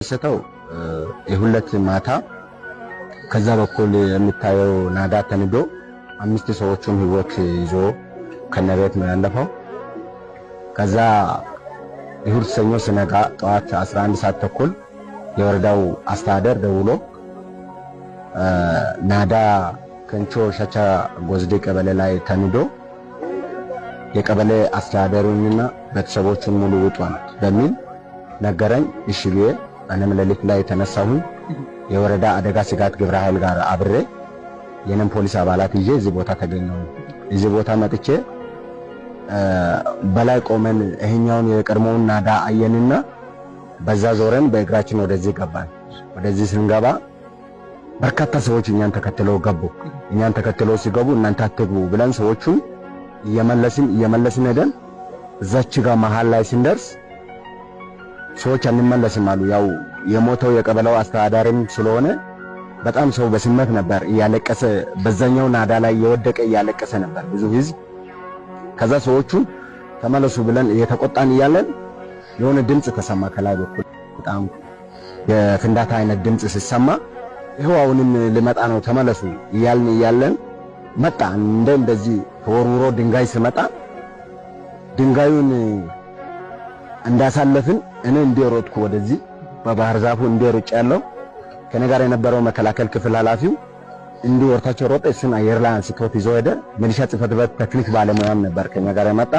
ሰተው የሁለት ማታ ከዛ በኩል የሚታየው ናዳ ተንዶ 5 ሰዎችን ህይወት ይዞ ከነቤት ነው ያለፈው። ከዛ ይሁድ ሰኞ ስነጋ ጠዋት 11 ሰዓት ተኩል የወረዳው አስተዳደር ደውሎ ናዳ ከንቾ ሸቻ ጎዝዴ ቀበሌ ላይ ተንዶ የቀበሌ አስተዳደሩንና ቤተሰቦቹን ሙሉ ውጧል በሚል ነገረኝ። እሺ ብዬ እኔም ሌሊት ላይ ተነሳሁ። የወረዳ አደጋ ስጋት ግብረ ኃይል ጋር አብሬ የነን ፖሊስ አባላት ይዤ እዚህ ቦታ ተገኘሁ። እዚህ ቦታ መጥቼ በላይ ቆመን እኛውን የቀድሞውን ናዳ አየንና በዛ ዞረን በእግራችን ወደዚህ ገባን። ወደዚህ ስንገባ በርካታ ሰዎች እኛን ተከትለው ገቡ። እኛን ተከትለው ሲገቡ እናንተ አትግቡ ብለን ሰዎቹን እየመለስን ሄደን እዛች ጋር መሃል ላይ ስንደርስ ሰዎች አንመለስም አሉ። ያው የሞተው የቀበሌው አስተዳዳሪም ስለሆነ በጣም ሰው በስሜት ነበር እያለቀሰ፣ በዛኛው ናዳ ላይ የወደቀ እያለቀሰ ነበር ብዙ ህዝብ። ከዛ ሰዎቹ ተመለሱ ብለን እየተቆጣን እያለን የሆነ ድምጽ ተሰማ ከላይ በኩል በጣም የፍንዳታ አይነት ድምጽ ሲሰማ ይሄው አሁንም ሊመጣ ነው ተመለሱ እያለን መጣ። እንደዚህ ተወርውሮ ድንጋይ ሲመጣ ድንጋዩን እንዳሳለፍን እኔ እንደሮጥኩ ወደዚህ በባህር ዛፉ እንደሮጭ ያለው ከኔ ጋር የነበረው መከላከል ክፍል ኃላፊው ወርታቸው ሮጠ። እሱን አየር ላይ አንስቶት ይዞ ሄደ። ሚሊሻ ጽሕፈት ቤት ቴክኒክ ባለሙያም ነበር ከኛ ጋር የመጣ።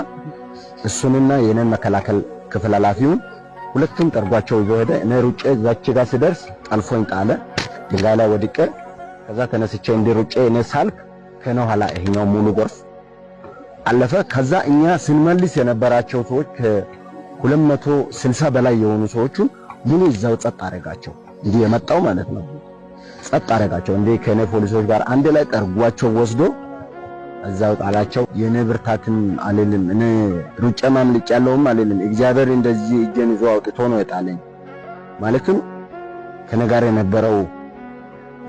እሱንና የኔን መከላከል ክፍል ኃላፊውን ሁለቱም ጠርጓቸው ይዞ ሄደ። እኔ ሩጬ እዛች ጋር ስደርስ ጠልፎኝ ጣለ። ድንጋይ ላይ ወድቄ ከዛ ተነስቼ ሩጬ እኔ ሳልክ ከነው ኋላ ይሄኛው ሙሉ ጎርፍ አለፈ። ከዛ እኛ ስንመልስ የነበራቸው ሰዎች ከ260 በላይ የሆኑ ሰዎቹ ሙሉ እዛው ጸጥ አረጋቸው። እንዲህ የመጣው ማለት ነው ጸጥ አረጋቸው። እንዴ ከኔ ፖሊሶች ጋር አንድ ላይ ጠርጓቸው ወስዶ እዛው ጣላቸው። የኔ ብርታትን አልልም፣ እኔ ሩጬ ማምልጭ ያለውም አልልም። እግዚአብሔር እንደዚህ እጄን ይዞ አውጥቶ ነው የጣለኝ። ማለትም ከኔ ጋር የነበረው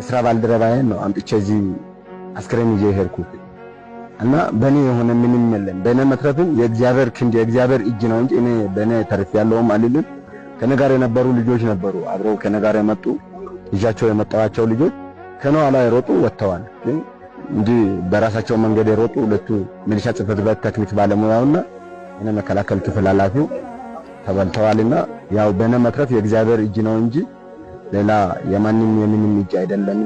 እስራ ባልደረባዬን ነው አምጥቼ እዚህ አስክሬን ይዤ ሄድኩት እና በኔ የሆነ ምንም የለም። በኔ መትረፍም የእግዚአብሔር ክንድ የእግዚአብሔር እጅ ነው እንጂ እኔ በኔ ተርፍ ያለውም አልልም። ከኔ ጋር የነበሩ ልጆች ነበሩ፣ አብረው ከኔ ጋር የመጡ ልጃቸው የመጣዋቸው ልጆች ከነው ላይ ሮጡ ወጥተዋል። ግን እንዲህ በራሳቸው መንገድ የሮጡ ሁለቱ ሚሊሻ ጽሕፈት ቤት ቴክኒክ ባለሙያውና እኔ መከላከል ክፍል ኃላፊው ተበልተዋልና ያው በኔ መትረፍ የእግዚአብሔር እጅ ነው እንጂ ሌላ የማንም እጅ አይደለም።